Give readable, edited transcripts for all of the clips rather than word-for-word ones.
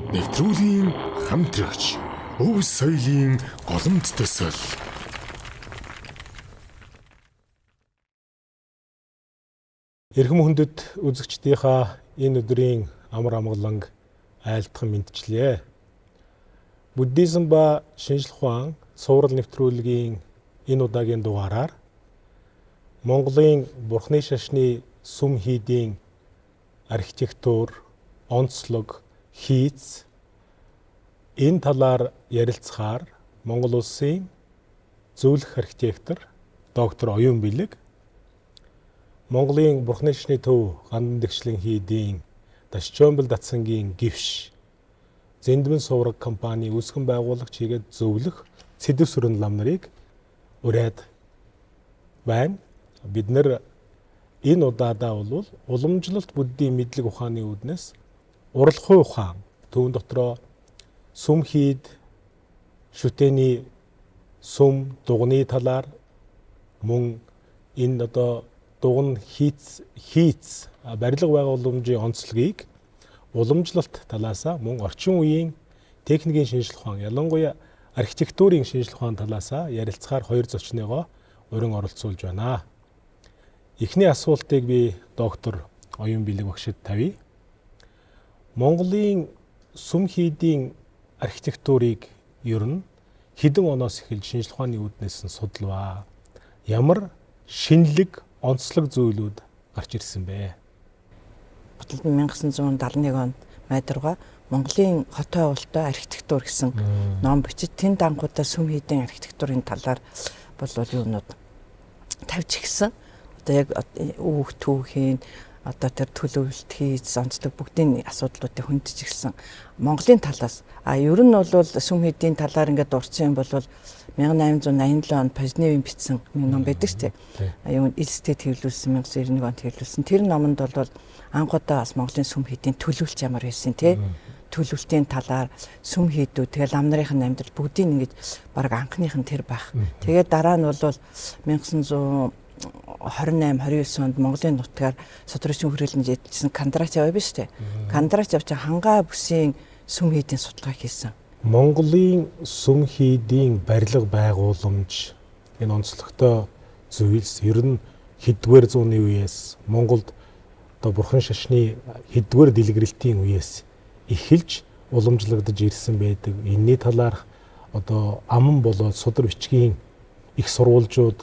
Нэвтрүүлгийн хамтрагч өв соёлын голомт төсөл. Эрхэм хүндэт үзэгчдийнхаа энэ өдрийн амар амгаланг айлтхан мэдчилье. Буддизм ба шинжлэх ухаан сурал нэвтрүүлгийн энэ удаагийн дугаараар Монголын Бурхны шашны сүм хийдийн архитектур, онцлог, хийц энэ талаар ярилцахаар Монгол улсын зөвлөх архитектор доктор Оюун Бэлэг, Монголын Бурхны шашны төв Гандан дэгшлэн хийдийн Дашчоомбол Датсангийн гишүүн Зэндмэн сувраг компани үүсгэн байгуулагч хийгээд зөвлөх Цэдэв Сүрэн лам нарыг ураад байна. Бид нэр энэ удаадаа бол уламжлалт буддийн мэдлэг ухааны үүднээс уралхуй ухаан түүн дотроо сүм хийд, шүтээний сүм дугны талаар мөн энэ дугн хийц барилга байгууламжийн онцлогийг уламжлалт талаасаа мөн орчин үеийн техникийн шинжлэх ухаан, ялангуяа архитектурын шинжлэх ухаан талаасаа ярилцахаар хоёр зочныгоо урин оролцуулж байна. Эхний асуултыг би доктор Оюун Бэлэг багшид тавья. Монголын сүм хийдийн архитектурыг ер нь хэдэн оноос эхэлж шинжлэх ухааны үүднээс нь судлаа. Ямар шинэлэг, онцлог зүйлүүд гарч ирсэн бэ? 1971 онд Майдурга Монголын хотоо увалтай архитектур гэсэн ном бичиж тэнд анхудаа сүм хийдийн архитектурын талаар бол юунууд тавьж гисэн. Одоо яг үүх түүхийн тэр төлөвлөлт хийц онцлог бүгдийн асуудлуудыг хөндөж ирсэн. Монголын талаас ер нь бол сүм хийдийн талаар ингээд дурдсан юм бол 1887 онд Пажневын бичсэн ном байдаг шүү дээ. Юу элстэд хэвлүүлсэн 1991 онд хэвлүүлсэн. Тэр номонд бол анхудаа бас Монголын сүм хийдийн төлөвлөлт ямар байсан те. Төлөвлөлтийн талаар сүм хийдүүд тэгэл ам нарын амьдрал бүгдийг ингэж баг анхных нь тэр байх. Тэгээд дараа нь бол 1928 29 онд Монголын нутгаар содрогчийн хүрээлэнд эдэлсэн Кандраач аваа биш үү? Кандраач авч хангаа бүсийн сүм хийдийн судалгаа хийсэн. Монголын сүм хийдийн барилга байгууламж энэ онцлогтой зүйлс ер нь хэдвэр зууны үеэс Монголд Бурхан шашны хэдвэр дэлгэрэлтийн үеэс эхэлж уламжлагдаж ирсэн байдаг. Энэний талаар аман болоод судар бичгийн их сурвалжууд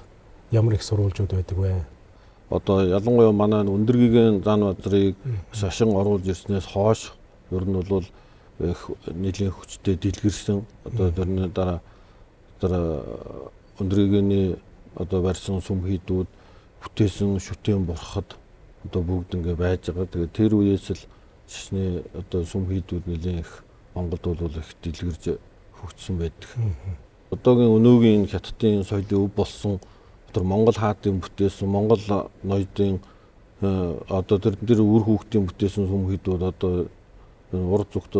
ямар их сурвалжууд байдаг вэ? Ялангуяа манай өндөргийн зан базрыг шашин оруулж ирснээс хойш ер нь бол их нийлийн хүчтэй дэлгэрсэн. Тэрний дараа өндөргийн барьсан сүм хийдүүд бүтээсэн шүтэн бурхад бүгд ингэ байж байгаа. Тэгээд тэр үеэс л шашны сүм хийдүүд нэлийн их Монголд бол их дэлгэрж хөгжсөн байдаг. Одоогийн өнөөгийн хятадын соёлын өв болсон Монгол хаадын бүтээсэн Монгол ноёдын тэр үр хүүхдийн бүтээсэн сүм хийдүүд урд зүгт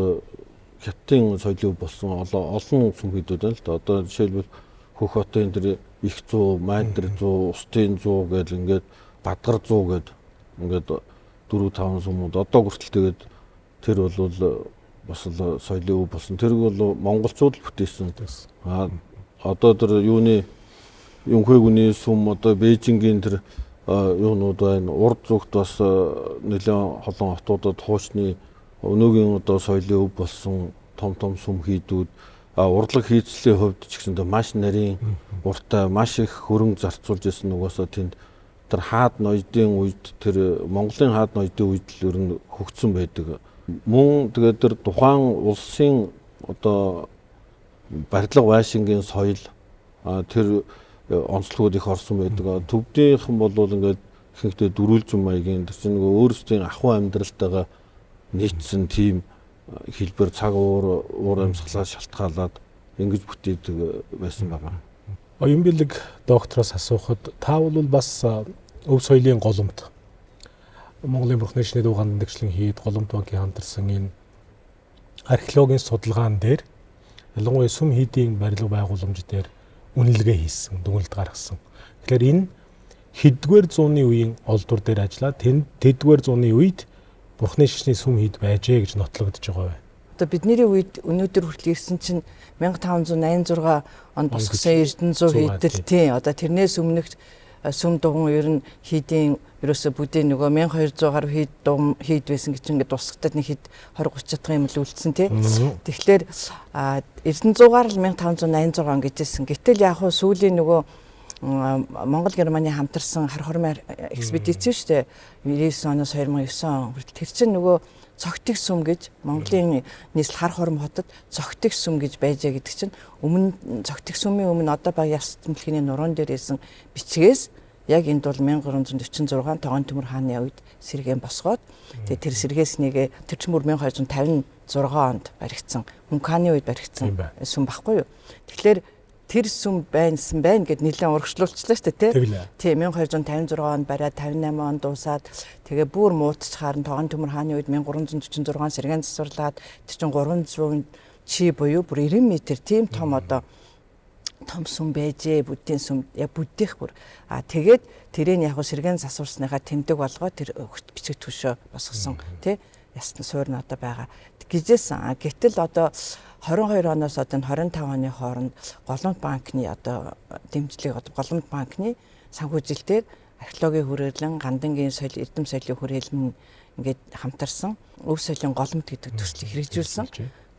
хятадын соёлын болсон олон сүм хийдүүд байна л да. Жишээлбэл Хөх хотын тэр их 100, Майдэр 100, Устын 100 гэж ингээд Бадгар 100 гэд ингээд 4-5 сүмүүд хүртэл тэгээд тэр бол бас л соёлын өв болсон. Тэр бол монголчууд л бүтээсэн. Тэр юуны Юнхэгүний сүм Бээжингийн тэр юунууд байна. Урд зүгт бас нэлээд холон хотуудад хуучны өнөөгийн соёлын өв болсон том сүм хийдүүд урдлаг хийцлийн хувьд ч гэсэн маш нарийн уртаа маш их хөрөнгө зарцуулж ирсэн угаасаа тэнд тэр хаад ноёдын үед тэр Монголын хаад ноёдын үед л ер нь хөгжсөн байдаг. Мөн тэгээд тэр тухайн улсын барилга байшингийн соёл тэр онцлогуд их орсон байдаг. Төвдийнхэн бол ингээд ихэнхдээ дөрвөлжин маягийн тэр чинь өөрсдийн ахуй амьдралтайгаа нийцсэн тийм хэлбэр цаг уур амьсгалаа шалтгаалаад ингэж бүтээдэг байсан байна. Оюун Бэлэг доктороос асуухад та бол бас өв соёлын голомт Монголын Бурхны шашны төв Гандан дэгшлэн хийд голомт банкын хамтарсан энэ археологийн судалгаан дээр ялангуяа сүм хийдийн барилга байгууламж дээр үнэлгээ хийсэн, дүгнэлт гаргасан. Тэгэхээр энэ хэдвэр зууны үеийн олдвор дээр ажиллаад тэдвэр зууны үед Бурхны шашны сүм хийд байжээ гэж нотлогдож байгаа Одоо бидний үед өнөөдөр хүртэл ирсэн чинь 1586 онд босгосон Эрдэнэзуу хийдэл тий одоо тэрнээс өмнөх сүм дугуй ер нь хийдийн ерөөсө бүдийн нөгөө 1200 гаруй хийд байсан гэж ингээд тусгатад нэг хэд 20 30 чадах юм л үлдсэн тий. Тэгэхээр Эрдэнэзуугаар л 1586 он гэжсэн. Гэтэл яг хуу сүүлийн нөгөө Монгол Германы хамтарсан хар хормын экспедиц шүү дээ. 99 оноос 2009 он хүртэл тэр чинь нөгөө цогтөг сүм гэж Монголын нийслэл хар хором хотод цогтөг сүм гэж байжээ гэдэг чинь өмнө цогтөг сүмийн өмнө одоо баг яс тэмлэхний нуруунд дээр исэн бичгээс яг энд бол 1346 Тогон Төмөр хааны үед сэргээн босгоод тэгээ тэр сэргээс нэг тэр чинь бүр 1256 онд баригдсан мөнх хааны үед баригдсан сүм баггүй юу. Тэгэхээр тэр сүм байсан байна гэд нэлээд урагшлуулчлаа шүү дээ тий 1256 онд бариад 58 онд дуусаад тэгээ бүр муутчихаар нь Тогон Төмөр хааны үед 1346 сэргээн засварлаад тэр чинь 300 чи буюу бүр 90 м тийм том одоо том сүм байжээ бүдийн сүм яг бүддэх бүр тэгээд тэрийг яг сэргээн засварсныхаа тэмдэг болгоод тэр бичиг төшөө босгосон тий ясна суурь нь одоо байгаа гэжсэн. Гэтэл одоо 22 оноос одоо 25 оны хооронд Голомт банкны одоо дэмжлэг одоо Голомт банкны санхүүжилтээр археологийн хүрээлэн Гандангийн соёл эрдэм соёлын хүрээлэн ингээд хамтарсан өв соёлын голомт гэдэг төслийг хэрэгжүүлсэн.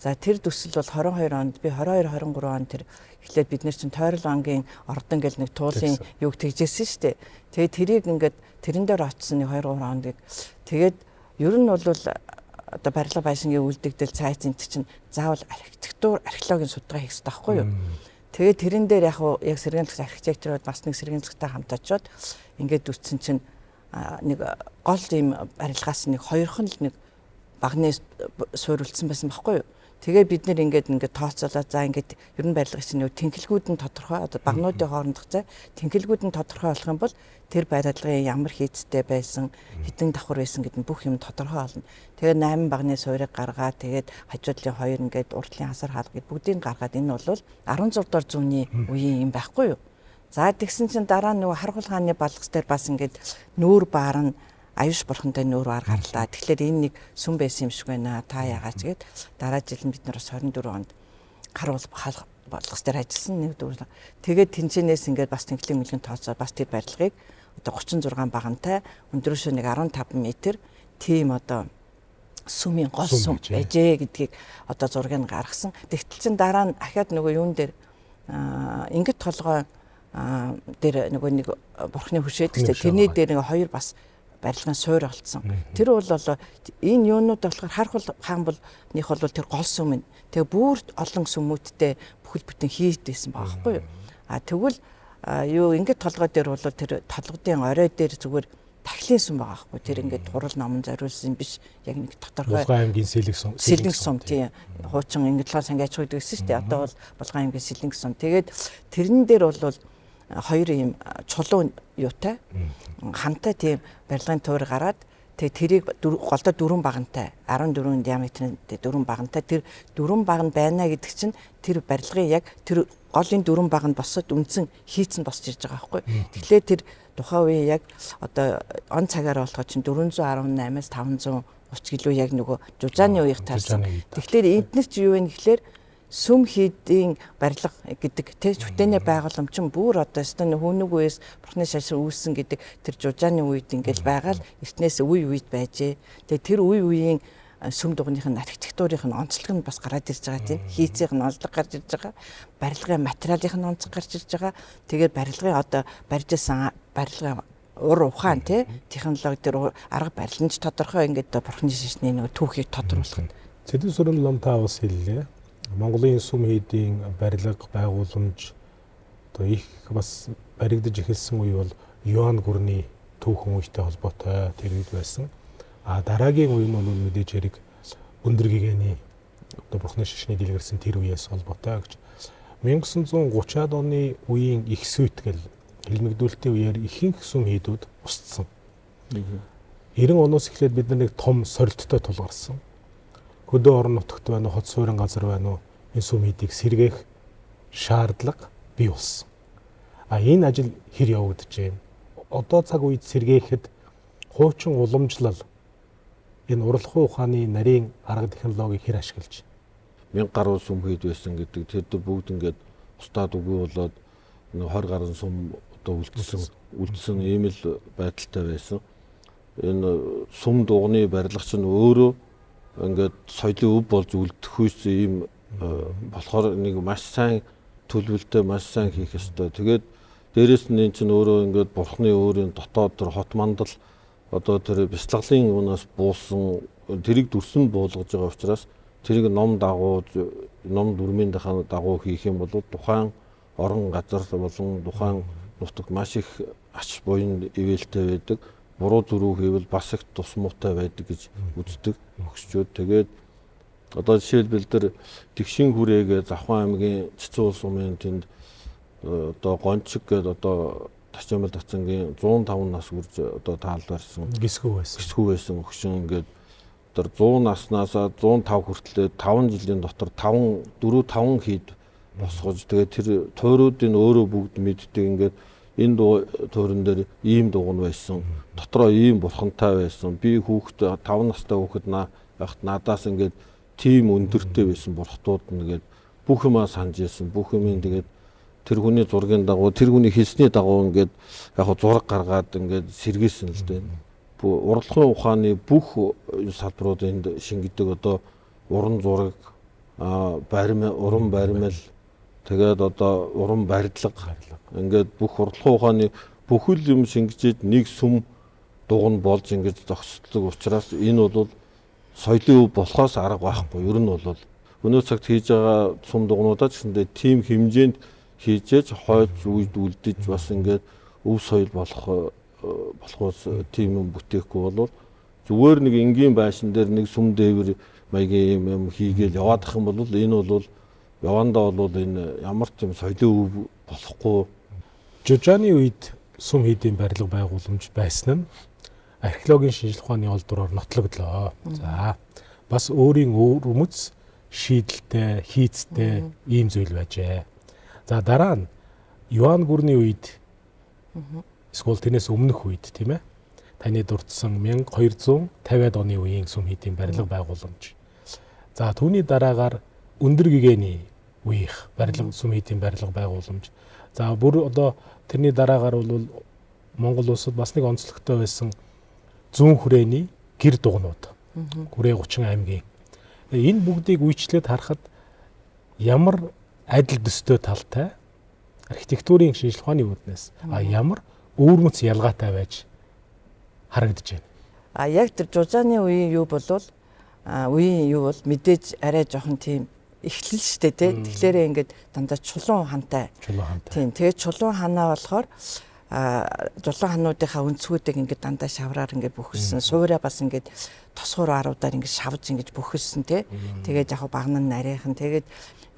За тэр төсөл бол 22 онд би 22 23 онд тэр эхлээд бид нар чинь тойрол ангийн ордон гэл нэг туулын юг тэгжсэн шүү дээ. Тэгээд тэрийг ингээд тэрэн дээр очсон нэг 2 3 онд тэгээд ер нь бол одоо барилга байшингийн үлдэгдэл цайц энэ чинь заавал архитектур археологийн судалгаа хийх хэрэгтэй байхгүй юу. Тэгээд тэрэн дээр яг сэргээнлэгч архитекторууд бас нэг сэргээнлэгчтэй хамт очиод ингээд үтсэн чинь нэг гол ийм барилгаас нэг хоёрхан л нэг багны суурилсан байсан байхгүй юу. Тэгээ бид нэр ингээд тооцоолоод за ингээд ер нь барилга чинь нэг тэнхэлгүүд нь тодорхой одоо багнуудын хоорондох зай тэнхэлгүүд нь тодорхой болох юм бол тэр барилгын ямар хийцтэй байсан хэдэн давхар байсан гэдэг бүх юм тодорхой болно. Тэгээ 8 багны суурийг гаргаад тэгээд хажуудлын хоёр ингээд урдлын хасар хаалга гэд бүгдийг гаргаад энэ бол 16 дугаар зууны үеийн юм байхгүй юу. За тэгсэн чинь дараа нөгөө Харгуул хааны балгас дээр бас ингээд нүүр баар нь аюуш бурхантай нүүр баар гарлаа. Тэгэхээр энэ нэг сүм байсан юм шиг байна. Та яагаад гэгээд дараа жил бид нар 24 онд Харгуул балгас дээр ажилласан нэг дөрөв. Тэгээд тэнцэнээс ингээд бас тэнхлийн мэлгийн тооцоо бас тэр барилгыг одоо 36 багантай өндөрөөсөө нэг 15 м тийм одоо сүмийн гол сүм байжээ гэдгийг одоо зургийг гаргасан. Тэгтэл чин дараа нь ахаад нөгөө юун дээр ингээд толгой дээр нөгөө нэг бурхны хөшөөд гэдэг тэрний дээр нэг хоёр бас барилгын суурь олцсон. Тэр бол энэ юунууд болохоор Харгуул хаан болных бол тэр гол сүм нь. Тэгээ бүр олон сүмүүдтэй бүхэл бүтэн хийдсэн байгаа байхгүй юу. Тэгвэл юу ингээд толгой дээр бол тэр толгодын орой дээр зүгээр тахилын сүм байгаа байхгүй. Тэр ингээд хурал номон зориулсан биш. Яг нэг тодорхой Булган аймгийн сэлэнг сүм тийм хуучин ингээд толгой сангаач байдаг гэсэн шүү дээ. Одоо бол Булган аймгийн сэлэнг сүм. Тэгээд тэрэн дээр бол хоёр юм чулуун юутай хамтай тийм барилгын туур гараад тэрийг голдоо 4 багантай 14 диаметрийн 4 багантай тэр 4 баг нь байна гэдэг чинь тэр барилгын яг тэр голын 4 баг нь босоод үндсэн хийцэн босч ирж байгаа байхгүй. Тэгэхээр тэр тухайн үеийн яг одоо он цагаараа болохоо чинь 418-аас 530 кг яг нөгөө жужааны үеийг таарсан. Тэгэхээр эдгээр чи юу вэ гэхлээр сүм хийдийн барилга гэдэг тий шүтэнэ байгууламж чинь бүр одоо өстө хүүнэг үеэс бурхны шашин үүссэн гэдэг тэр жужааны үед ингээл байгаа л эртнээс үе үед байжээ. Тэгээ тэр үе үеийн сүм дугных нь архитектурын онцлог нь бас гараад ирж байгаа тийм хийцийн нь онцлог гарч ирж байгаа. Барилгын материалын нь онцлог гарч ирж байгаа. Тэгээд барилгын одоо барьжсан барилгын ур ухаан тий технологи дээр арга барилнч тодорхой ингээд бурхны шашны нэг түүхийг тодруулах. Цэдэн сүрэн лам таавас хэллээ. Монголын сүм хийдийн барилга байгууламж одоо их бас баригдаж эхэлсэн үе бол Юан гүрний түүхэн үетэй холбоотой тэр үед байсан. Дараагийн үе нь бол мэдээж хэрэг өндөр гэгэний одоо бурхны шашны дэлгэрсэн тэр үеэс холбоотой гэж 1930-аад оны үеийн их сүйтгэл хэлмэгдүүлэлтийн үеэр ихэнх сүм хийдүүд устсан. 90 оноос эхлээд бид нэг том сорилттой тулгарсан. Хөдөө орон нутагт байна уу, хот суурин газар байна уу, энэ сүм хийдийг сэргээх шаардлага бий болсон. Энэ ажил хэр явагдаж байна? Одоо цаг үед сэргээхэд хуучин уламжлал энэ урлагийн ухааны нарийн арга технологиг хэр ашиглаж 1000 гаруй сүм хийд байсан гэдэг тэр дөр бүгд ингээд устдаад үгүй болоод 20 гаруй сүм одоо үлдсэн ийм л байдалтай байсан. Энэ сүм дугны барилгач нь өөрөө ингээд соёлын өв болж үлдэхүйс ийм болохоор нэг маш сайн төлөвлөлтөй маш сайн хийх ёстой. Тэгээд дээрэс нь энэ чинь өөрөө ингээд бурхны өөрийн дотоод тэр хот мандал одоо тэр бяцлаглалын юунаас буусан тэрийг дүрсэн буулгаж байгаа учраас тэрийг ном дүрмийн дагуу хийх юм бол тухайн орон газар болон тухайн нутагт маш их ач буян ивэлтэй байдаг. Буруу зөрүү хийвэл бас их тусмуутай байдаг гэж үздэг өгсчүүд. Тэгээд одоо жишээлбэл тэр Тэгшин хүрээгээ Завхан аймгийн Цэцэн улс сумын тэнд одоо Гончиг гэдэг одоо Тачаамал Тацангийн 105 нас хүрч одоо таалдарсан гисгүү байсан өгшин ингээд тэр 100 наснаас 105 хүртлээр 5 жилийн дотор 4-5 хийд босгож тэгээд тэр туйруудын өөрөө бүгд мэддэг ингээд энэ туйран дээр ийм дугуй байсан дотроо ийм бурхантай байсан би хүүхэд 5 настай хүүхэд байхад надаас ингээд тийм өндөртэй байсан бурхтууд нэгээд бүх юмаа санаж ирсэн бүх юмын тэгээд тэр хүний зургийн дагуу тэр хүний хэлсний дагуу ингээд яг зураг гаргаад ингээд сэргээсэн л дээ. Урлагийн ухааны бүх салбарууд энд шингэдэг одоо уран зураг, уран баримл, тэгээд одоо уран барилга ингээд бүх урлагийн ухааны бүхэл юм шингэж нэг сүм дугуй болж ингээд зогсдог учраас энэ бол соёлын өв болохоос арга байхгүй. Ер нь бол өнөө цагт хийж байгаа сүм дугуйнуудаа ч гэсэндээ тийм хэмжээнд хийжээж хойд үед үлдэж бас ингээд өв соёл болохоос тийм юм бүтээхгүй бол зүгээр нэг энгийн байшин дээр нэг сүм дээвэр маягийн юм хийгээл яваадах юм бол энэ бол явандаа бол энэ ямар ч юм соёлын өв болохгүй. Жужааны үед сүм хийдийн барилга байгууламж байсан нь археологийн шинжилгээ ухааны олдвороор нотлогдлоо. За бас өөрийн өмц шийдэлтэй, хийцтэй ийм зүйл байжээ. За дараа нь Юан гүрний үед эсвэл тэрнээс өмнөх үед тийм ээ таны дурдсан 1250-ад оны үеийн сүм хийдийн барилга байгууламж. За түүний дараагаар өндөр гэгээний үеийнх барилга сүм хийдийн барилга байгууламж. За бүр одоо тэрний дараагаар бол Монгол улсад бас нэг онцлогтой байсан зүүн хүрээний гэр дугнууд. Хүрээ 30 аймгийн. Энэ бүгдийг үйлчлээд харахад ямар адил төстэй талтай архитектурын шинжилгээ ухааны үүднээс ямар өвөрмөц ялгаатай байж харагдаж байна. Яг тэр Жужааны үеийн юу болвол мэдээж арай жоохон тийм эхлэл штэ тий. Тэгэхээр ингээд дандаа чулуун хантай. Тийм. Тэгээд чулуун ханаа болохоор жолоо хануудынхаа өнцгүүдийг ингээд дандаа шавраар ингээд бүхэлсэн. Суураа бас ингээд тосгоор аруудаар ингээд шавж ингээд бүхэлсэн тий. Тэгээд яг багнан нарийнхан тэгээд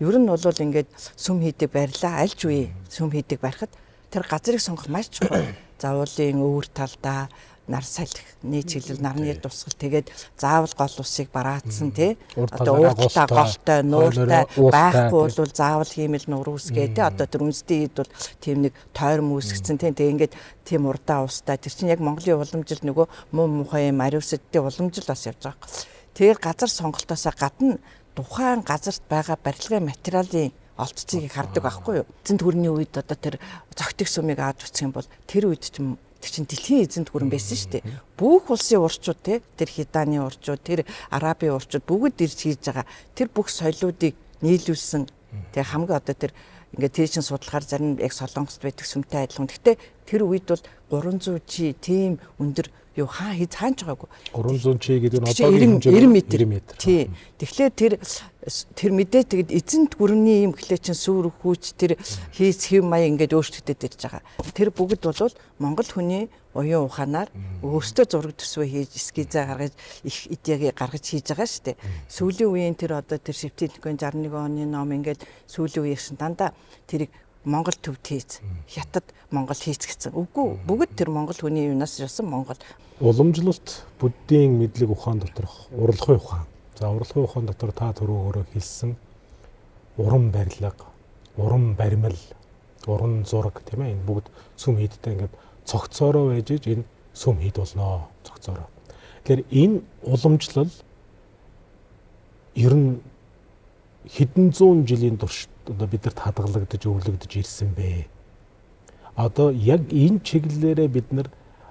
ер нь бол ингээд сүм хийдэг барилаа аль ч үе сүм хийдэг барихад тэр газрыг сонгох маш чухал. Завуулын өвөр талдаа нар салхины чиглэл нарны тусгал тэгээд заавал гол усыг бараацсан тий одоо уурлаа голтой нууртай байхгүй бол заавал хиймэл нуур үсгээ тий одоо тэр үндэсний хэд бол тийм нэг тойром үүсгэсэн тий тэгээд ингээд тийм урдаа устай тэр чинь яг Монголын уламжил нөгөө муу мухай мариусдын уламжил бас явж байгаа. Тэгээд газар сонголтоосоо гадна тухайн газарт байгаа барилгын материалын олццыг хардаг байхгүй юу. Эзэнт гүрний үед одоо тэр зөгтөг сүмийг аваад үсэх юм бол тэр үед чинь дэлхийн эзэнт гүрэн байсан шүү дээ. Бүх улсын урчууд тэр Хидааны урчууд, тэр Арабын урчууд бүгд ирж хийж байгаа. Тэр бүх соёлоодыг нийлүүлсэн. Тэгээ хамгийн одоо тэр ингээд тийшин судлахаар зарим яг Солонгост байдаг сүмтэй адилхан. Гэхдээ тэр үед бол 300 чи тийм өндөр юу хаанч байгаагүй. 300 чи гэдэг нь одоогийн хэмжээ 90 м. Тий. Тэгэхээр тэр мэдээ тэгэд эзэнт гүрний юм хлээ чин сүр хүүч тэр хэв маяг ингээд өөрчлөгдөд ирж байгаа. Тэр бүгд бол Монгол хүний уян ухаанаар өөртөө зураг төсвөө хийж эскизээ гаргаж их идеяг гаргаж хийж байгаа шүү дээ. Сүүлийн үеийн тэр одоо тэр Шевченкийн 61 оны ном ингээд сүүлийн үеийн дандаа тэрийг Монгол төвд хийц, хятад Монгол хийц гэсэн. Үгүй бүгд тэр Монгол хүний юунаас ирсэн Монгол. Уламжлалт буддийн мэдлэг ухаан доторх урлагийн ухаан. За урлагийн ухаан дотор та түрүүгөөрөө хэлсэн уран барилга, уран баримл, уран зураг тийм ээ энэ бүгд сүм хийдтэй ингээд цогцоороо байж энэ сүм хийд болно цогцоороо. Тэгэхээр энэ уламжлал ер нь хэдэн зуун жилийн турш одоо бидэрт хадгалагдаж өвлөгдөж ирсэн бэ. Одоо яг энэ чиглэлээрээ бид нар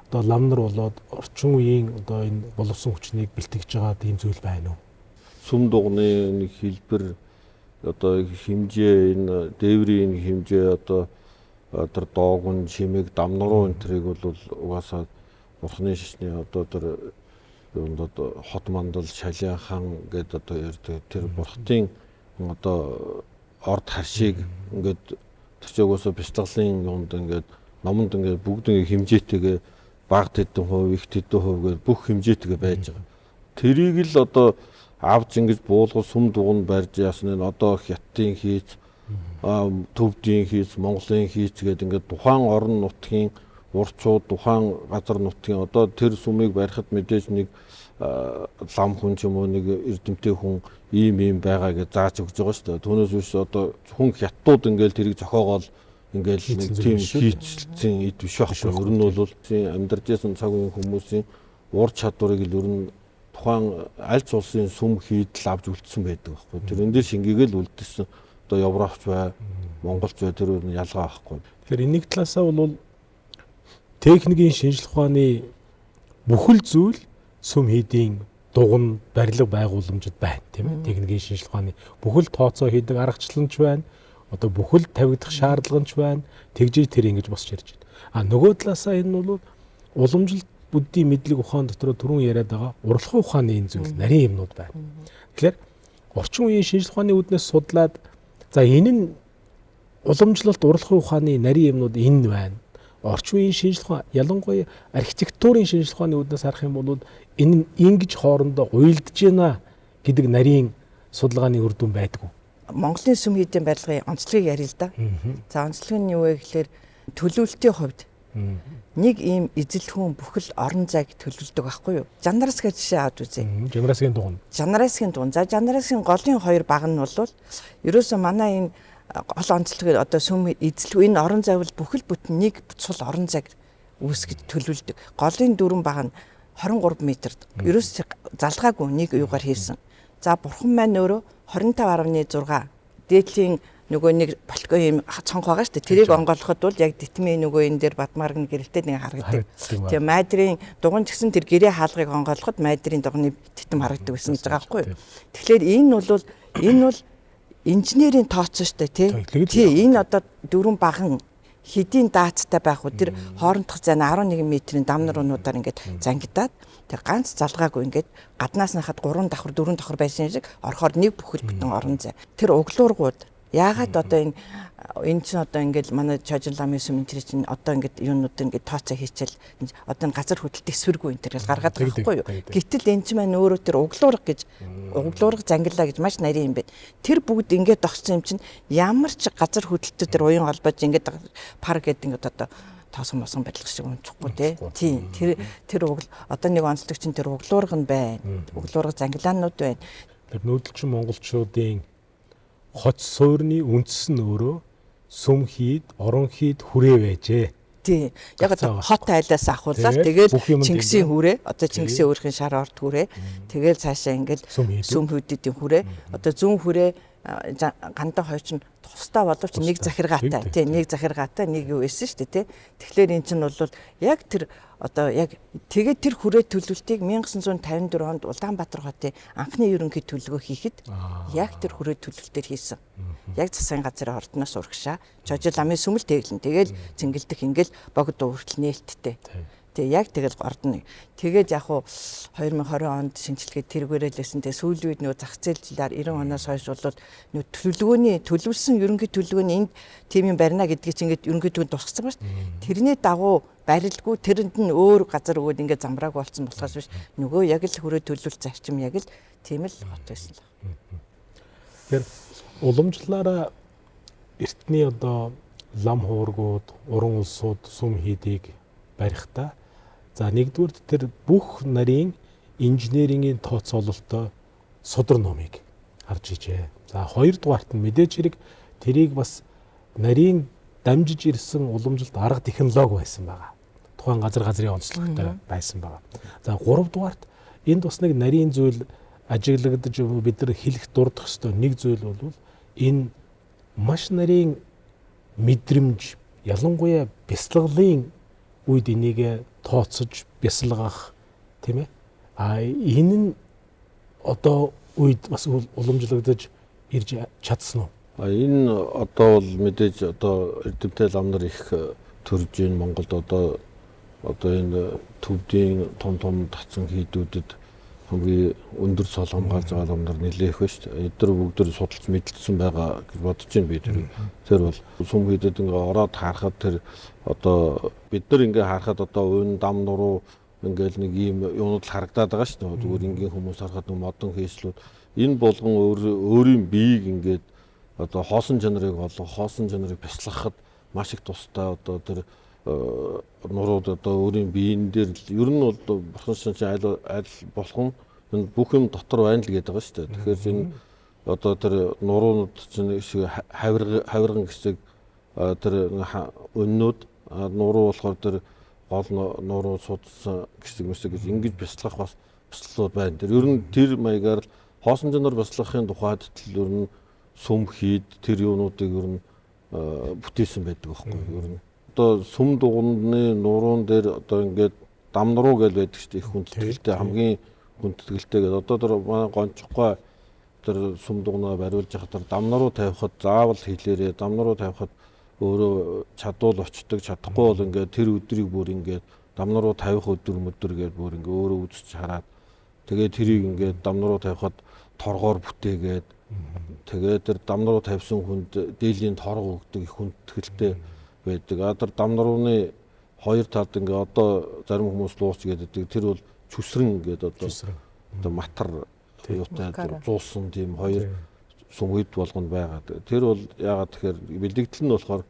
одоо лам нар болоод орчин үеийн одоо энэ боловсон хүчнийг бэлтгэж байгаа тийм зүйл байна уу? Сүм дугны нэг хэлбэр одоо хэмжээ энэ дээврийн хэмжээ одоо тэр доогон чимэг дамнуруу энэ төрийг бол угаасаа бурхны шишний одоо тэр юунд одоо хот мандал шалиан хан гэдэг одоо ярьдаг тэр бурхтын одоо орд харшийг ингээд тэр чигөөсө бяцлаглын юунд ингээд номонд ингээд бүгд ингээд хэмжээтэйгээ баг тэдэн хувь их тэдэн хувь гээд бүх хэмжээтэйгээ байж байгаа. Тэрийг л одоо авч ингэж буулгал сүм дугунд барьж яасны одоо хятадын хийц төвдийн хийц Монголын хийц гэдэг ингээд тухайн орон нутгийн урчууд тухайн газар нутгийн одоо тэр сүмийг барихад мэдээж нэг лам хүн ч юм уу нэг эрдэмтэй хүн ийм байгаа гэж зааж өгч байгаа шүү дээ. Түүнээс биш одоо хүн хятадууд ингээд тэрийг зохиогоол ингээд нэг тийм хийцсэн эд биш байхгүй. Ер нь бол амьдарч байсан цаг үеийн хүмүүсийн ур чадварыг л ер нь тухайн аль ч улсын сүм хийдэл авч үлдсэн байдаг байхгүй. Тэрэн дээр шингээгээл үлдсэн одоо Европч бай, Монголч бай тэр нь ялгаа байхгүй. Тэгэхээр энийг талаасаа бол техникийн шинжилх ухааны бүхэл зүйл сүм хийдийн дугуйн барилга байгууламжид байна тийм ээ. Техникийн шинжилх ухааны бүхэл тооцоо хийдэг аргачлалч байна. Одоо бүхэл тавигдах шаардлагач байна. Тэгжиж тэр ингэж босч ирж байна. А нөгөө талаасаа энэ бол уламжлалт бүддийн мэдлэг ухаан дотор түрүүн яриад байгаа урлагын ухааны энэ зүйл нарийн юмнууд байна. Тэгэхээр орчин үеийн шинжилх ухааны үүднээс судлаад за энэ нь уламжлалт урлагын ухааны нарийн юмнууд энэ байна. Орчин үеийн шинжилх ухаан ялангуяа архитектурын шинжилх ухааны үүднээс харах юм бол энэ нь ингэж хоорондоо уялдж байна гэдэг нарийн судалгааны үр дүн байдгүй. Монголын сүм хийдийн барилгын онцлогийг ярил л да. За онцлог нь юу вэ гэхээр төлөвлөлтийн хувьд нэг ийм эзэл хүн бүхэл орон зайг төлөвлөдөг байхгүй юу? Жандараасгийн жишээ аваад үзье. Жандараасгийн дугуйн. Жандараасгийн дугуйн. За жандараасгийн голын хоёр баг нь бол ерөөсөө манай энэ гол онцлог одоо сүм эзэл энэ орон зай бол бүхэл бүтэн нэг цул орон зайг үүсгэж төлөвлөдөг. Голын дөрвөн баг нь 23 м. Ерөөсөө залгаагүй нэг юугаар хийсэн. За бурхан маань өөрөө 25.6 дээдлийн нөгөө нэг балкон юм цонх байгаа шүү дээ. Тэрийг онгойлоход бол яг дитмийн нөгөө энэ дээр Бадмаргны гэрэлтэй нэг харагддаг. Тэгээ майдрын дугуйн ч гэсэн тэр гэрээ хаалгыг онгойлоход майдрын дугуйны дитм харагддаг гэсэн гэж байгаа байхгүй юу. Тэгэхээр энэ бол инженерийн тооцоо шүү дээ тий. Энэ одоо дөрвөн баган хэдийн даацтай байх уу тэр хоорондох зайна 11 м-ийн дамнуунуудаар ингээд зангидаад тэр ганц залгаагүй ингээд гаднаас нь хахад 3 давхар 4 давхар байсан шиг орохоор нэг бүхэл бүтэн орон зай. Тэр углуургууд яагаад одоо энэ чинь одоо ингээд манай Чожин ламын сүм энэ чинь одоо ингээд юунууд ингээд тооцоо хийчихэл одоо газар хөдлөлт эсвэргүй энэ төр гаргаад байгаа байхгүй юу. Гэтэл энэ чинь маань өөрөө тэр углуурга зангиллаа гэж маш нарийн юм байна. Тэр бүгд ингээд тогтсон юм чинь ямар ч газар хөдлөлтөд тэр уян холбоож ингээд пар гэдэг ингээд одоо тоосон барилга шиг унчихгүй тийм тэр одоо нэг онцлог чинь тэр углуурга нь байна. Углуурга зангилаанууд байна. Тэр нүүдэлчин монголчуудын хоц суурьны үндэс нь өөрөө сүм хийд, орон хийд хүрээ байжээ. Тийм. Яг хот айлаас ахуулаад тэгээд Чингисийн хүрээ, одоо Чингисийн өөрхийн шар орд хүрээ, тэгээд цаашаа ингээд сүм хүйдүүдийн хүрээ, одоо зүүн хүрээ гандан хойч нь тусдаа боловч нэг захиргаатай, тийм нэг захиргаатай нэг юу байсан шүү дээ, тийм. Тэгэхээр эн чинь бол яг тэр одоо яг тэгээд тэр хүрээ төлөвлөлтийг 1954 онд Улаанбаатар хотын анхны ерөнхий төлөвлөгөө хийхэд яг тэр хүрээ төлөвлөлтөөр хийсэн. Яг засгийн газрын ордноос урагшаа Чожил ламын сүмэл тэглэн тэгэл цэнгэлдэх ингээл богд өөртөл нээлттэй. Тэгээ яг тэгэл ордно. Тэгээд яг хуу 2020 онд шинжилгээд тэргээрэлсэн. Тэгээ сүүлийн үед нөгөө зах зээл жилээр 90 оноос хойш бол нөгөө төлөвлөсөн ерөнхий төлөвлөгөөний энд тийм юм барина гэдгийг чинь ингээд ерөнхий төлөвлөгөөнд тусгацсан ба шүү. Тэрний дагуу барилгүй тэрэнд нь өөр газар өгөөд ингээд замбрааг болцсон болохоос биш нөгөө яг л хүрээ төлөвлөлт зарчим яг л тийм л хот байсан л. Тэгэхээр уламжлалаараа эртний одоо лам хуургууд, уран улсууд сүм хийдийг барихтаа за нэгдүгээр тэр бүх нарийн инженерийн тооцоололтоо судар номыг харж ижээ. За хоёрдугаарт нь мэдээж хэрэг тэрийг бас нарийн дамжиж ирсэн уламжлалт арга технологи байсан байгаа. Тухайн газрын онцлогтой байсан байгаа. За гуравдугаарт энд бас нэг нарийн зүйл ажиглагдаж бид нар хэлэх дурдах ёстой нэг зүйл бол энэ маш нарийн мэдрэмж ялангуяа бясалгалын үед энийг тооцож бясалгах тийм ээ. Энэ нь одоо үед бас уламжлагдаж ирж чадсан уу? Энэ одоо бол мэдээж одоо эрдэмтэй лам нар их төрж ийн Монголд одоо энэ төвдийн том татсан хийдүүдэд хамгийн өндөр цол хамгаалж байгаа лам нар нэлээх ба шүү дээ. Эдгээр бүгд судалж мэдлсэн байгаа гэж бодож байна би тэр. Тэр бол сүм хийдэд ингээ ороод харахад тэр одоо бид нар ингээ харахад одоо өн дам нуруу ингээл нэг ийм юунууд л харагдаад байгаа шүү дээ. Зүгээр ингийн хүмүүс харахад нэг модон хийслүүд энэ болгон өөрийн биеийг ингээд одоо хоосон чанарыг бясалгахад маш их тустай одоо тэр нурууд одоо өөрийн биеийн дээр ер нь бол бурхан чинь аль болох нь бүх юм дотор байна л гэдэг байгаа шүү дээ. Тэгэхээр энэ одоо тэр нуруунууд чинь хавирган гэсэг тэр өннүүд нуруу болохоор тэр гол нуруу судсан гэсэг гэж ингэж бясалгах бас бясалгалууд байна. Тэр ер нь тэр маягаар л хоосон чанар бясалгахын тухайд л ер нь сүм хийд тэр юунуудыг ер нь бүтээсэн байдаг байхгүй ер нь. Одоо сүм дугны нуруун дээр одоо ингээд дам нуруу гэж байдаг шүү дээ их хүндэтгэлтэй хамгийн хүндэтгэлтэй гэдэг. Одоо тэр манай гончгой тэр сүм дугнаа бариулж яхад тэр дам нуруу тавихад заавал хэлээрээ дам нуруу тавихад өөрөө чадвал очдог чадахгүй бол ингээд тэр өдрийг бүр ингээд дам нуруу тавих өдөр гэдэг бүр ингээд өөрөө үзэж хараад тэгээ тэрийг ингээд дам нуруу тавихад торгоор бүтээгээд тэгээ тэр дам нуруу тавьсан хүнд дээлийн торго өгдөг их хүндэтгэлтэй байдаг. Тэр дам нурууны хоёр талд ингээ одоо зарим хүмүүс лууч гэдэг тэр бол чүсрэн гэдэг одоо матар юутай зуусан тийм хоёр сүмгийд болгонд байгаа. Тэр бол яагаад тэгэхээр бэлэгдэл нь болохоор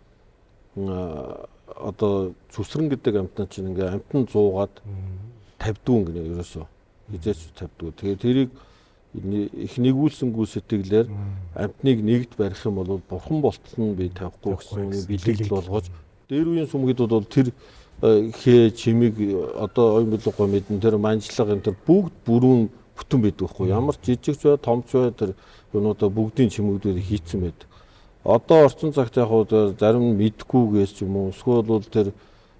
одоо чүсрэн гэдэг амтнаа чинь ингээ амтан зуугаад тавьдгүй ингээ ерөөсөө хизээч тавьдгүй. Тэгээ тэрийг их нэгүүлсэнгүү сэтгэлээр амтныг нэгд барих юм бол бурхан болтол нь би тавихгүй гэсэн бэлэгдэл болгож дээр үеийн сүмгийдүүд бол тэр хээ чимиг одоо оюун билгой мэдэн тэр манжлагын тэр бүгд бүрүүн бүтэн байдаг хгүй ямар жижигч бай томч бай тэр юунуудаа бүгдийн чимэгдүүд хийцэн байдаг. Одоо орчин цагт яг зарим нь мэдхгүйгээс ч юм уу эсвэл бол тэр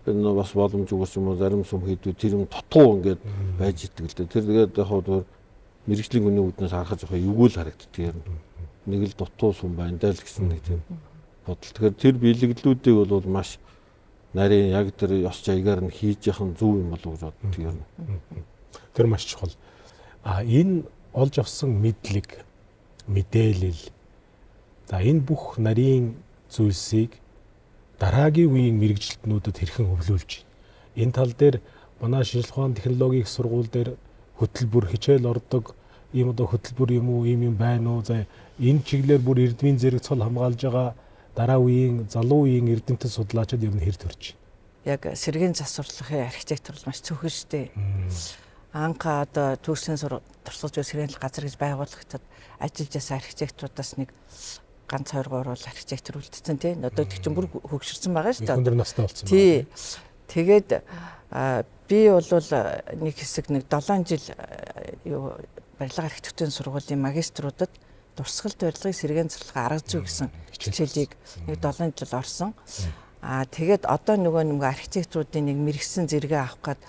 энэ бас боломжгүй юм уу зарим сүмгийдүүд тэр юм дутуу ингээд байж идэг л дээ. Тэр тэгээд яг мэргэжлийн хүний үүднээс харахад жоохон эвгүй л харагддаг юм. Нэг л дутуу сүм байна даа л гэсэн нэг тийм бодол. Тэгэхээр тэр бэлэгдлүүдийг бол маш нарийн яг тэр ёс жаягаар нь хийж яхан зөв юм болов гэж боддог юм. Тэр маш чухал. Энэ олж авсан мэдлэг, мэдээлэл. За энэ бүх нарийн зүйлсийг дараагийн үеийн мэргэжилтнүүдэд хэрхэн өвлүүлж байна. Энэ тал дээр манай шинжилгээ ухааны технологийн их сургууль дээр хөтөлбөр хичээл ордог ийм одоо хөтөлбөр юм уу ийм юм байна уу за энэ чиглэлээр бүр эрдмийн зэрэг цол хамгаалж байгаа дараа үеийн залуу үеийн эрдэмтэн судлаачид ер нь хэр төрж байна. Яг сэргийн засварлахын архитектур маш цөөхөн штэ. Анха одоо төгсгөн туршилж сэргийн газар гэж байгуулагдаад ажиллаж байсан архитектуруудаас нэг ганц 2 3 бол архитектур үлдсэн тий. Одоо тэг чинь бүр хөгшөрсөн байгаа штэ. Өндөр настай болсон байна. Тий. Тэгээд би бол нэг хэсэг нэг 7 жил барилга архитектурын сургуулийн магиструудад дурсгалт барилгыг сэргээн цэцлэгээ арга зүй гэсэн хичээлийг нэг 7 жил орсон. Тэгээд одоо нөгөө архитектуруудын нэг мэрэгсэн зэрэгээ авах гээд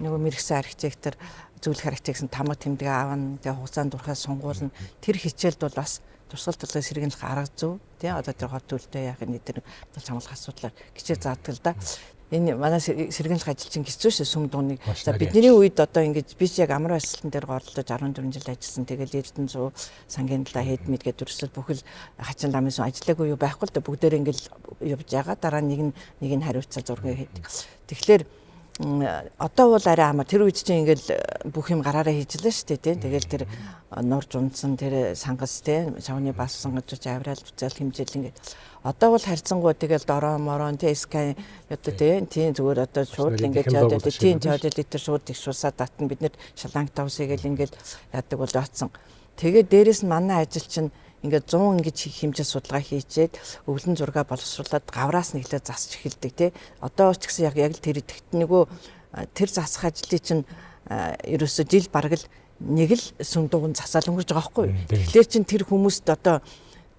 нөгөө мэрэгсэн архитектор зөвлөх архитектор тамга тэмдэг аавна тэгээ хугацаанд дурхаас сунгуулна. Тэр хичээлд бол бас дурсгалт барилгыг сэргээнлэх арга зүй тий одоо тэр хот төлөлтөө яах нь тэр хамгаалах асуудлаар хичээл заадаг л да. Энэ манай сэргэнлэх ажилчин хэцүү шүү сүм дууныг. За бидний үед одоо ингэж би ч яг амар байсалтан дээр горлож 14 жил ажилласан. Тэгэл Эрдэнэзүү сангийн талаа хэд мэдгээд өрсөл бүхэл хачин ламын сүм ажиллаагүй юу байхгүй л да бүгдээр ингээл явж байгаа. Дараа нэг нь хариуцаа зургийг хийдэг. Тэгэхээр одоо бол арай амар тэр үед чинь ингээл бүх юм гараараа хийжлээ шүү дээ тий. Тэгэл тэр нурж унтсан тэр сангас тий шавны бас сангаж авраал бүцэл хэмжээл ингээд одоо бол харьцангуй тэгэл дороо морон тий скай одоо тий зүгээр одоо шууд ингээд яадаг тий жаадал дээр шууд их шуусаад татна бид нэр шаланг тавсыгээл ингээд яадаг бол оцсон. Тэгээд дээрэс нь манай ажил чинь ингээд 100 ингэж хэмжээ судалгаа хийчээд өвлөн зураг боловсруулад гавраас нэглээ засч эхэлдэг тий. Одоо ч гэсэн яг л тэр идэвхт нөгөө тэр засах ажлыг чинь ерөөсө жил бараг л нэг л сүм дугуйн засаал өнгөрж байгаа байхгүй. Тэгэхээр чин тэр хүмүүст одоо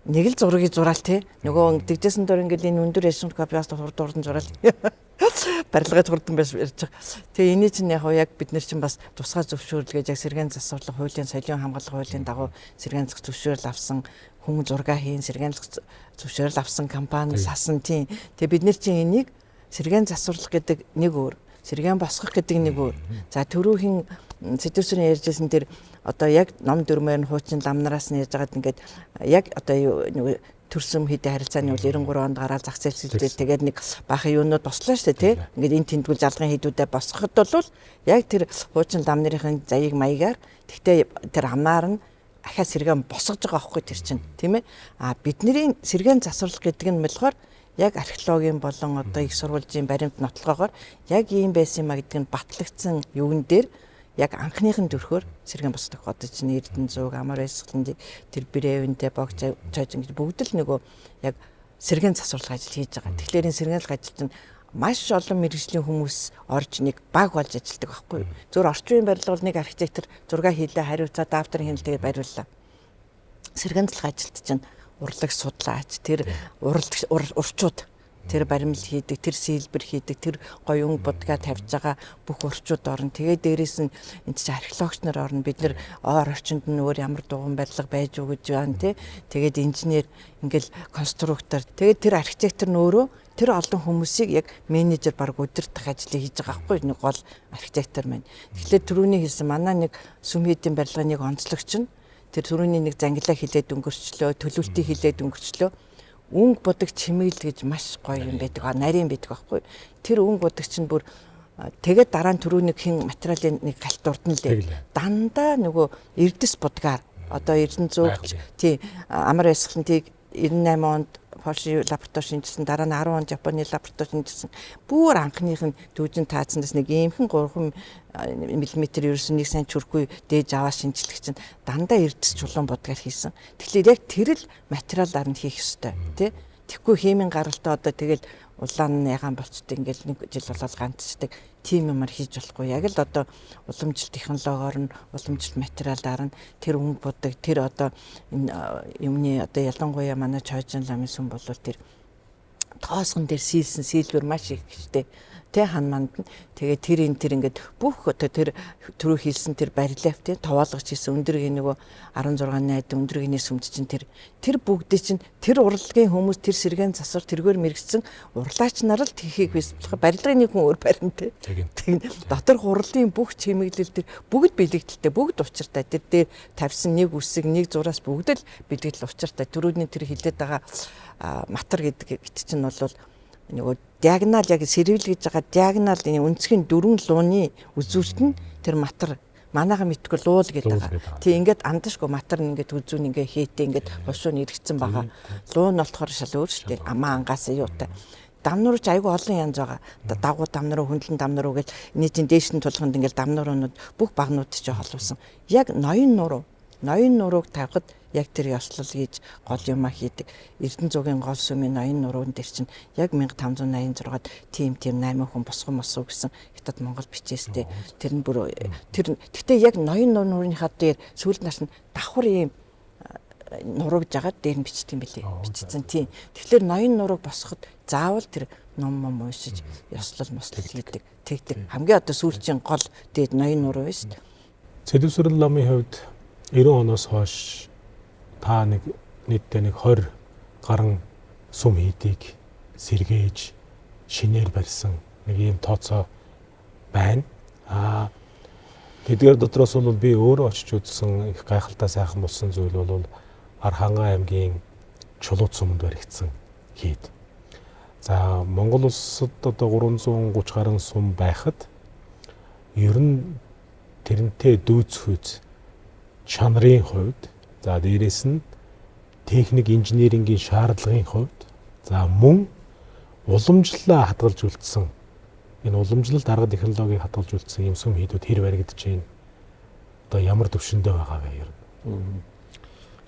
нэг л зургийг зураал те нөгөө дэгжсэн дор ингээл энэ өндөр яшин копиас хурдан зураал барилгаж хурдан байж ярьж байгаа. Тэгээ эний чинь яг бид нар чинь бас тусгай зөвшөөрлөгөөж яг сэргээн засварлах хуулийн соёлын хамгаалах хуулийн дагуу сэргээн зах зөвшөөрөл авсан хүн зураг хийн сэргээн зах зөвшөөрөл авсан компани сасан тийм. Тэгээ бид нар чинь энийг сэргээн засварлах гэдэг нэг өөр, сэргээн босгох гэдэг нэг өөр. За төрөхийн сэдвсрэн ярьжсэн тэр одоо яг ном дөрмээр нь хуучин лам нараас нь яаж байгаад ингээд яг одоо нэг төрсөн хэдэн харилцааны үл 93 онд гараад зах зээл шилжээд тэгээд нэг баахан юунууд бослоо шүү дээ тий. Ингээд энэ тэмдгэл жалгын хийдүүдэд босгоход бол яг тэр хуучин лам нарын заяг маягаар тэгтээ тэр амнаар нь ахаа сэргэн босгож байгаа байхгүй тэр чинь тийм ээ. Бидний сэргэн засварлах гэдэг нь болохоор яг археологийн болон одоо их сурвалжийн баримт нотлогоогоор яг ийм байсан юм а гэдэг нь батлагдсан юун дээр яг анхныхын төрхөөр сэргэн босдог одоо чинь Эрдэнэ зүг, Амар Эсгэлэн тэр Брэвэнтэй богч цаажин гэж бүгд л нөгөө яг сэргэн засварлах ажил хийж байгаа. Тэгэхээр энэ сэргэн ажил чинь маш олон мэргэжлийн хүмүүс орж нэг баг болж ажилладаг байхгүй юу. Зөвхөн орчин үеийн барилга бол нэг архитектор зураг хийлээ хариуцаа даавтар хийн тэгээд бариуллаа. Сэргэн ажилд чинь урлаг судлаач, тэр урчууд тэр баримл хийдэг, тэр сэлбэр хийдэг, тэр гоё өнгө будгаа тавьж байгаа бүх урчууд орно. Тэгээ дээрээс нь энэ чинь археологч нар орно. Бид нэр оор орчинд нь өөр ямар дугуйн барилга байж уу гэж байна тий. Тэгээд инженер ингээл конструктор. Тэгээд тэр архитектор нь өөрөө тэр олон хүмүүсийг яг менежер баг удирдах ажлыг хийж байгаа байхгүй нэг гол архитектор маань. Тэгэхээр түрүүний хэлсэн манай нэг сүм хийдийн барилгын нэг онцлогч нь тэр түрүүний нэг зангилаа хилээд өнгөрчлөө, төлөвлөлтийг хилээд өнгөрчлөө. Өнгө будаг чимэглэл гэж маш гоё юм байдаг. Нарийн байдаг байхгүй. Тэр өнгө будаг чинь бүр тэгээд дараа нь түрүүний хин материалын нэг галт урд нь л дандаа нөгөө эрдэс будгаар одоо Эрдэнэ зүг тий Амар Эсгэлэнтийг 98 онд Польшийн лаборатори шинжилсэн, дараа нь 10 онд Японы лаборатори шинжилсэн. Бүр анхных нь дүүжин таацсанаас нэг иймхэн 3 мм ерөөсөн нэг сайн чүрхгүй дээж аваа шинжилэх чинь дандаа эрдэс чулуун будгаар хийсэн. Тэгэхээр яг тэр л материалаар нь хийх ёстой тий. Тэгэхгүй химийн гаралтай одоо тэгэл улаан ягаан болцдог ингээл нэг жил болоод ганцдаг тийм юмар хийж болохгүй. Яг л одоо уламжлалт технологиор нь уламжлалт материалаар нь тэр өнгө будаг тэр одоо энэ юмны одоо ялангуяа манай чойжин ламын сүм бол тэр тоосгон дээр сийлсэн сийлбэр маш их гэжтэй. Тэ ханманд нь тэгээ тэр ингээд бүх одоо тэр түрүү хийсэн тэр барилаф тий товоолгож хийсэн өндөргийн нөгөө 16 найд өндөргийн сүмд чинь тэр бүгдээ чинь тэр урлагийн хүмүүс тэр сэргээн засвар тэргээр мэрэгцсэн урлаач нар л тхийг бэлтгэх барилгын нэг хүн өөр барин тий. Тэгээд дотор хурлын бүх чимэглэл тэр бүгд бэлэгдэлтэй бүгд учиртай тэр дээр тавьсан нэг үсэг нэг зураас бүгд л бэлэгдэл учиртай. Түрүүний тэр хилээд байгаа матар гэдэг чинь бол нөгөө диагонал яг сэрвэлгэж байгаа диагонал энэ өнцгийн 4 лууны үзүүлэлт нь тэр матар манайхан мэдгүй луул гэдэг байгаа. Тий ингээд андашгүй матар нь ингээд үзүүн ингээд хийтэй ингээд хошуу нэрэгцэн байгаа. Луу нь болохоор шал өөр шүү дээ. Амаа ангаас юутай. Дамнуурч айгүй олон янз байгаа. Дагуу дамнуруу хөндлөн дамнуруу гэж энэ чинь дээш нь тулханд ингээд дамнуурууд бүх багнууд ч холбосон. Яг ноён нурууг тавихад яг тэр ёслол хийж гол юма хийдэг. Эрдэнэ зүгийн гол сүмийн ноён нуруунд дээр чинь яг 1586-ад тийм 8 хүн босгон мосуу гэсэн хятад Монгол бичээстэй. Тэр нь бүр тэр гэхдээ яг ноён нурууныхаа дээр сүүл нас нь давхар ийм нуруугж агаад дээр нь бичдэг юм билээ. Бичсэн тийм. Тэгэхээр ноён нурууг босгоход заавал тэр ном уншиж ёслол мослол хийдэг. Тэгдэг. Хамгийн одоо сүүлчийн гол дээд ноён нуруу байна шүү дээ. Сэдвсрэл ламын хувьд 90 оноос хойш та нэг нийтдээ нэг 20 гаруй сүм хийдийг сэргээж шинээр барьсан нэг ийм тооцоо байна. Тэдгээр дотроос бол би өөрөө очиж үзсэн их гайхалтай сайхан болсон зүйл бол Архангай аймгийн Чулууд сүмэнд баригдсан хийд. За Монгол улсад одоо 330 гаруй сүм байхад ер нь тэрнтэй дүүцхүйц чанарын хувьд за дээрэс нь техник инженерингийн шаардлагын хувьд за мөн уламжлалаа хадгалж үлдсэн энэ уламжлалт арга технологиг хадгалж үлдсэн юм сүм хийдүүд хэр баригдаж байна. Одоо ямар төвшөндөө байгаа вэ ер нь.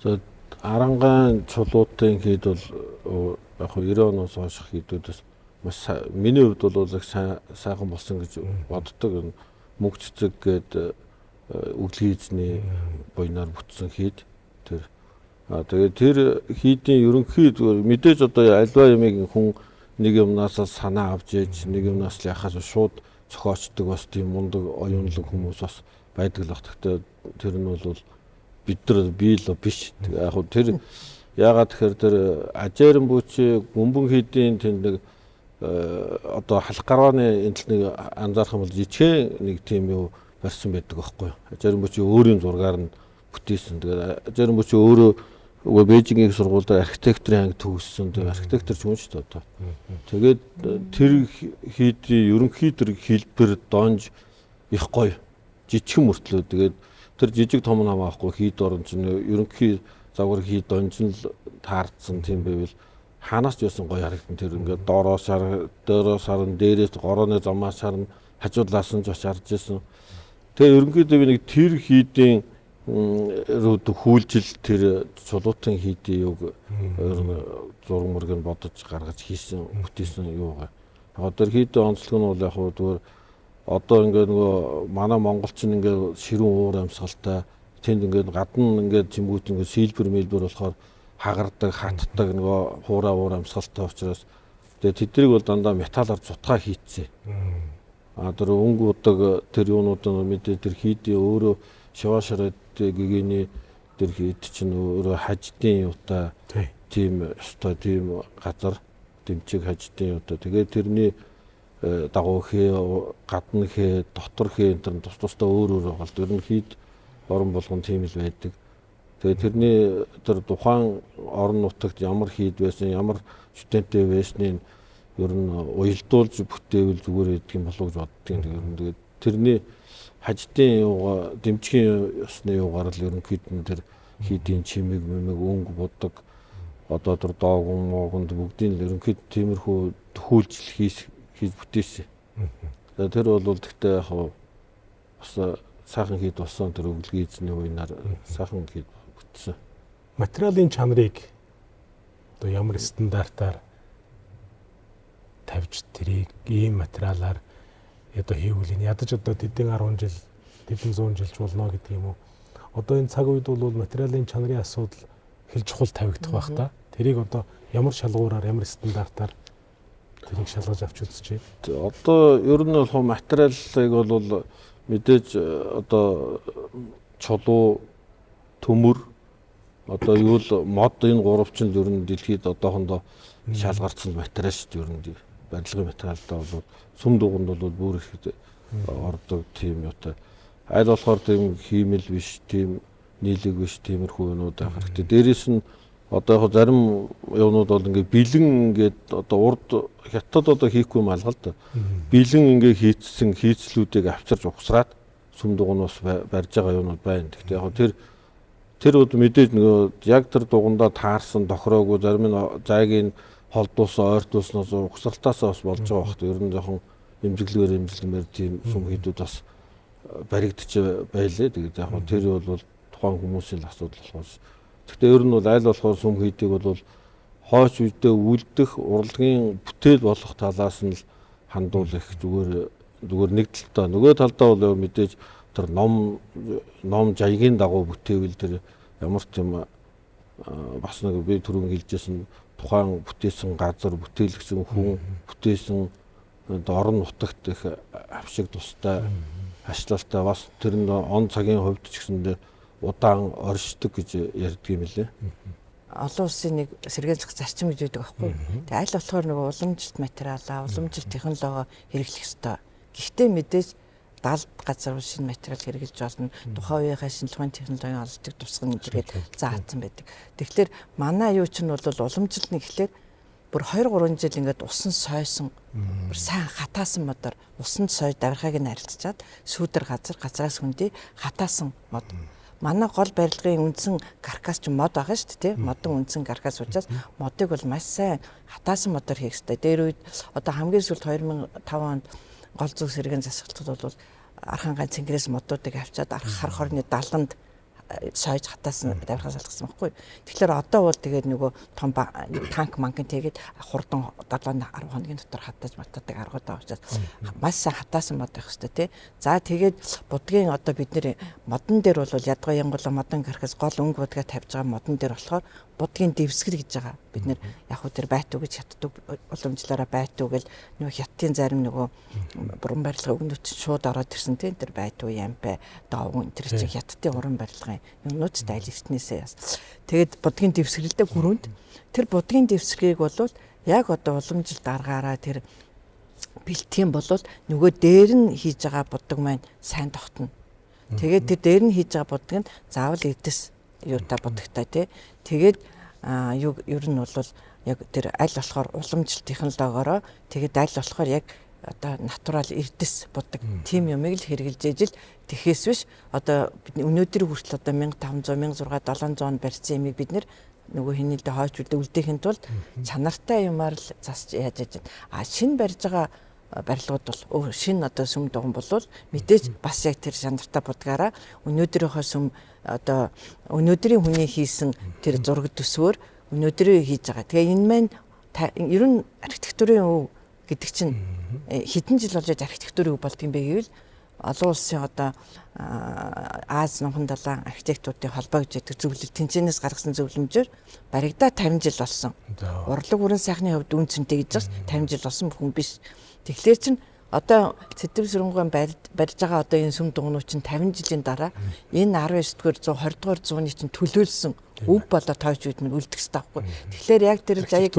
За Арангай Чулуудын хийд бол яг 90 оноос хойш хийдүүдээс маш миний хувьд бол их сайхан болсон гэж боддог. мөнх цэцэг гээд өглөө эзний буйнаар бүтсэн хийд тэр тэгээд тэр хийдийн ерөнхий зүгээр мэдээж одоо альва юмыг хүн нэг юмнаас санаа авч ээж нэг юмнаас л яхаас шууд зохиочдөг бас тийм мундаг оюунлаг хүмүүс бас байдаг л бах. Гэхдээ тэр нь бол бид нар бий л биш. Яг хөө тэр яагаад тэгэхээр тэр ажаарн бүчи гүнбэн хийдийн тэнд нэг одоо халах гарааны энэ нэг анзаарах юм бол жижиг нэг тийм юу барьсан байдаг байхгүй юу. Ажаарн бүчи өөрийн зургаар нь бүтээсэн. Тэгээд ажаарн бүчи өөрөө Бээжингийн сургуульд архитектурын анги төгссөн. Тэгээд архитектор ч юм шүү дээ одоо. Тэгээд тэр хийдийн ерөнхий тэр хэлбэр донж их гоё жижиг мөртлөө. Тэгээд тэр жижиг том намаахгүй хийд орон чинь ерөнхий загвар хийд донж нь таардсан тийм байвал хаанаас ч юусан гоё харагдан тэр ингээд доороос харна дээрээс горооны замаас харна хажуудлаас нь ч харж ирсэн. Тэгээ ерөнхийдөө би нэг тэр хийдийн хүүлжил тэр чулуутын хийдийн юг зураг мөрөг нь бодож гаргаж хийсэн бүтээсэн юугаа. Одоо хийдийн онцлог нь бол яг хөө зүгээр одоо ингээд нөгөө манай монголчин ингээд ширүүн уур амьсгалтай тэнд ингээд гадна ингээд жимгүүт ингээд силбэр мэлбэр болохоор хагардаг хатдаг нөгөө хуураа уур амьсгалтай учраас тэгээ тэднийг бол дандаа металлаар зутгаа хийцээ. Тэр өнгө удаг тэр юунууд нь мэдээ тэр хийдийн өөрөө шавашраад гэгэний тэр хийд чинь өөрөө хаждын юутай тийм өстой тийм газар дэмчиг хаждын юутай тэгээд тэрний дагуу хээ гадна хээ дотор хээ энэ тус тустай өөр байгаа л ер нь хийд орон болгон тийм л байдаг. Тэгээд тэрний тэр тухайн орон нутагт ямар хийд байсан ямар студенттэй байсныг ер нь уялдуулж бүтээвэл зүгээр гэдэг юм болов уу гэж боддгийн. Тэгээд тэрний хаждын юугаа дэмжгийн ёсны юугаар л ерөнхийд нь тэр хийдийн чимэг мэмэг өнгө будаг одоо тэр доогон моогонд бүгдийн л ерөнхийд тиймэрхүү төхүүлжил хийж бүтээсэн. Тэр бол гэхдээ яг бас сайхан хийд болсон тэр өглөгийн эзний уйнаар сайхан хийд бүтсэн. Материалын чанарыг одоо ямар стандартаар тавьж тэрийг ийм материалаар одоо хийвэл энэ ядаж одоо тэдэн 10 жил тэдэн 100 жилч болно гэдэг юм уу. Одоо энэ цаг үед бол материалын чанарын асуудал хэл чухал тавигдах байх та. Тэрийг одоо ямар шалгуураар ямар стандартаар тэрийг шалгаж авч үзэж байна. Одоо ер нь бол материалыг бол мэдээж одоо чулуу төмөр одоо юу л мод энэ гуравч нь ер нь дэлхийд одоохондоо шалгарсан материал шүү дээ ер нь барилгын материалдаа бол сүм дугунд бол бүр их ордог тийм юутай. Аль болохоор тийм хиймэл биш, тийм нийлэг биш, тиймэрхүү юмнууд байх хэрэгтэй. Дээрээс нь одоо яг зарим юмнууд бол ингээ бэлэн ингээд одоо урд хятад одоо хийхгүй юм алга л да. Бэлэн ингээ хийцсэн хийцлүүдийг авчирч ухсраад сүм дугуунаас барьж байгаа юмнууд байна. Гэхдээ яг тэр үд мэдээж нөгөө яг тэр дугундаа таарсан тохироогүй зарим нь зайгийн холдуулсан ойртуулснаас ухсралтаасаа бас болж байгаа бохот ер нь жоохон эмзэглэмээр тийм сүм хийдүүд бас баригдчих байлээ. Тэгээд яг тэр бол тухайн хүмүүсийн асуудал болохоос. Гэхдээ ер нь бол аль болохоор сүм хийдийг бол хойш үедээ үлдэх урлагийн бүтээл болох талаас нь л хандуулах зүгээр нэг талдаа нөгөө талдаа бол мэдээж тэр ном жаягийн дагуу бүтээвэл тэр ямар ч юм бас нэг би түрүүн хэлжсэн тухайн бүтээсэн газар бүтээлгсэн хүн бүтээсэн орон нутагт их авшиг тустай ашлалтай бас тэр нь он цагийн хувьд ч гэсэндээ удаан оршдог гэж ярьдаг юм лээ. Олон улсын нэг сэргээн зах зарчим гэж үүдэг байхгүй. Тэгээ аль болохоор нэг уламжилт материалаа, уламжилт технологи хэрэглэх ёстой. Гэхдээ мэдээж далд газар шинэ материал хэрэглэж болно. Тухайн үеийнхээ шинжилгээний технологийн олддог тусгана гэдгээд заасан байдаг. Тэгэхээр манай юу чинь бол уламжилт нэг ихлээр бүр 2-3 жил ингээд усан сойсон бүр сайн хатаасан модоор усанд сой давхайг нь арилцчаад сүүдэр газраас хүндий хатаасан мод. Манай гол барилгын үндсэн каркас ч мод байгаа шүү дээ, тийм модон үндсэн каркас учраас модыг бол маш сайн хатаасан модоор хийх хэрэгтэй. Дээр үед одоо хамгийн сүүлд 2005 онд гол зүг сэргээн засаглалтад бол архан ганц цэнгэрээс модуудыг авчаад арх хар хорны даланд сойж хатаасан давирхаас алгасан байхгүй. Тэгэхээр одоо бол тэгээд нөгөө том танк манкын тэгээд хурдан 7-10 хоногийн дотор хатаж матдаг аргуудаа учраас маш сайн хатаасан мод байх хэрэгтэй тий. За тэгээд будгийн одоо бид нэр модон дээр бол ядгаа янгуул модон гарахаас гол өнгө будгаа тавьж байгаа модон дээр болохоор будгийн дэвсгэр гэж байгаа. Бид нэр яг хөө тэр байтуу гэж хятдаг уламжлаараа байтуу гэл нөгөө хятадын зарим нөгөө уран барилгын өгнөт шууд ороод ирсэн тий. Тэр байтуу ямпэ доовн тэр чинь хятадын уран барилгын юмнууд стайлистнээсээ яс. Тэгээд будгийн дэвсгэрэлтэй хүрүүнд тэр будгийн дэвсгэрийг бол яг одоо уламжлалт аргаараа тэр бэлтгэн бол нөгөө дээр нь хийж байгаа будаг маань сайн тогтно. Тэгээд тэр дээр нь хийж байгаа будаг нь заавал эдэс юутай будагтай тий. Тэгээд ер нь бол яг тэр аль болохоор уламжлалт технологиороо тэгээд аль болохоор яг одоо натурал эрдэс будаг тийм юмыг л хэрэгжилж ижил тэхээс биш одоо өнөөдөр хүртэл одоо 1500 1600 700 барьсан юмыг бид нэр нөгөө хинэлдэ хойч үлдээхийн тулд чанартай юмар л засч яаж яаж шинэ барьж байгаа барилгууд бол шинэ одоо сүм дуган болвол мэдээж бас яг тэр чанартай будгаараа өнөөдрийнхөө сүм одоо өнөөдрийн хүний хийсэн тэр зураг төсвөр өнөөдрөө хийж байгаа. Тэгээ энэ маань ер нь архитектурын өв гэдэг чинь хэдэн жил болж архитектурын өв болд юм бэ гэвэл олон улсын одоо Аз номхон далайн архитектурын холбоо гэж яддаг зөвлөл тэнцэнээс гаргасан зөвлөмжөөр баригдаа 50 жил болсон. Урлаг бүрэн сайхны хувьд үн цэнтэй гэж 50 жил болсон бүхэн биш. Тэгэхээр чин одоо Сэдэв сүрэнгуйн барьж байгаа одоо энэ сүм дугнууд чинь 50 жилийн дараа энэ 19-р 100 20-р зууны чинь төлөөлсөн өв болоо тойж үйд минь үлдэх хэрэгтэй байхгүй. Тэгэхээр яг тэр заяг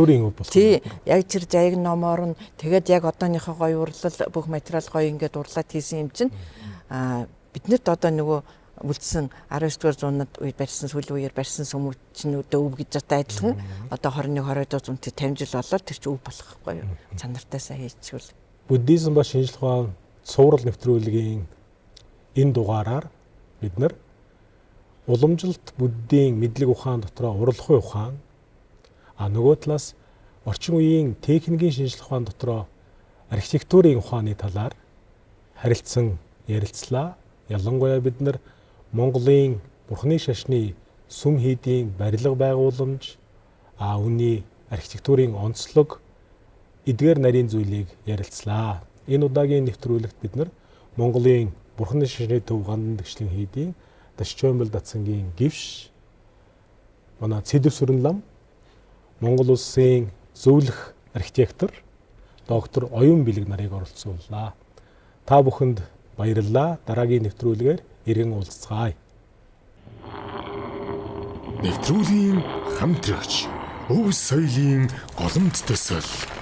тий яг тэр заяг номоор нь тэгээд яг одооныхоо гоё урлал бүх материал гоё ингээд урлаад хийсэн юм чинь биднэрт одоо нөгөө үлдсэн 19-р зуунад үед барьсан сүүлийн үеэр барьсан сүмүүд чинь өдөө өв гэж одоо адилхан одоо 21-20-р зуунд 50 жил болоод тэр чинь өв болох байхгүй юу. Чанартайсаа хийчихвэл буддизм ба шинжлэх ухаан цуврал нэвтрүүлгийн энэ дугаараар бид нар уламжилт буддийн мэдлэг ухаан дотроо урлагын ухаан нөгөө талаас орчин үеийн техникийн шинжлэх ухаан дотроо архитектурын ухааны талаар харилцсан ярилцлаа. Ялангуяа бид нар Монголын Бурхны шашны сүм хийдийн барилга байгууламж үүний архитектурын онцлог эдгээр нарийн зүйлийг ярилцлаа. Энэ удаагийн нэвтрүүлэгт бид нар Монголын Бурхны шашны төв гандан дэгшлийн хийдийн Дашчоомбол Датсангийн гивш манай Сэдэв Сүрэнлам Монгол улсын зөвлөх архитектор доктор Оюун Бэлэг нарыг оролцууллаа. Та бүхэнд баярлалаа. Дараагийн нэвтрүүлгээр иргэн уулзцгаая. Нэвтрүүлгийн хамтрагч Өв соёлын голомт төсөл